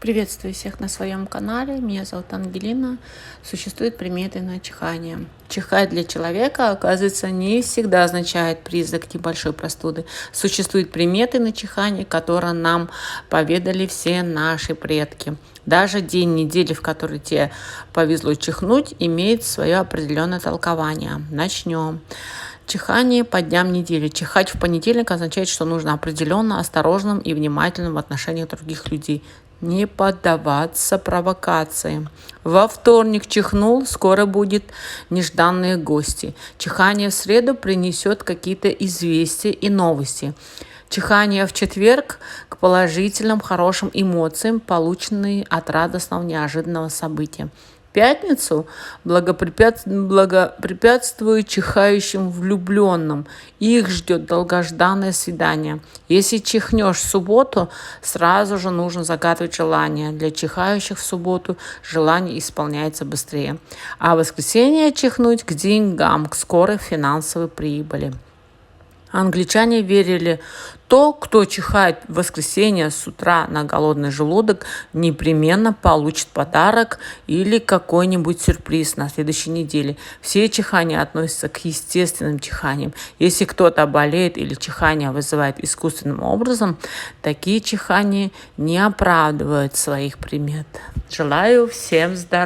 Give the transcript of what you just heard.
Приветствую всех на своем канале. Меня зовут Ангелина. Существуют приметы на чихание. Чихать для человека, оказывается, не всегда означает признак небольшой простуды. Существуют приметы на чихание, которые нам поведали все наши предки. Даже день недели, в который тебе повезло чихнуть, имеет свое определенное толкование. Начнем. Чихание по дням недели. Чихать в понедельник означает, что нужно определенно осторожным и внимательным в отношении других людей. Не поддаваться провокации. Во вторник чихнул, скоро будет нежданные гости. Чихание в среду принесет какие-то известия и новости. Чихание в четверг к положительным, хорошим эмоциям, полученные от радостного, неожиданного события. Пятницу благоприятствует чихающим влюбленным. Их ждет долгожданное свидание. Если чихнешь в субботу, сразу же нужно загадывать желание. Для чихающих в субботу желание исполняется быстрее. А в воскресенье чихнуть к деньгам, к скорой финансовой прибыли. Англичане верили, кто чихает в воскресенье с утра на голодный желудок, непременно получит подарок или какой-нибудь сюрприз на следующей неделе. Все чихания относятся к естественным чиханиям. Если кто-то болеет или чихание вызывает искусственным образом, такие чихания не оправдывают своих примет. Желаю всем здоровья.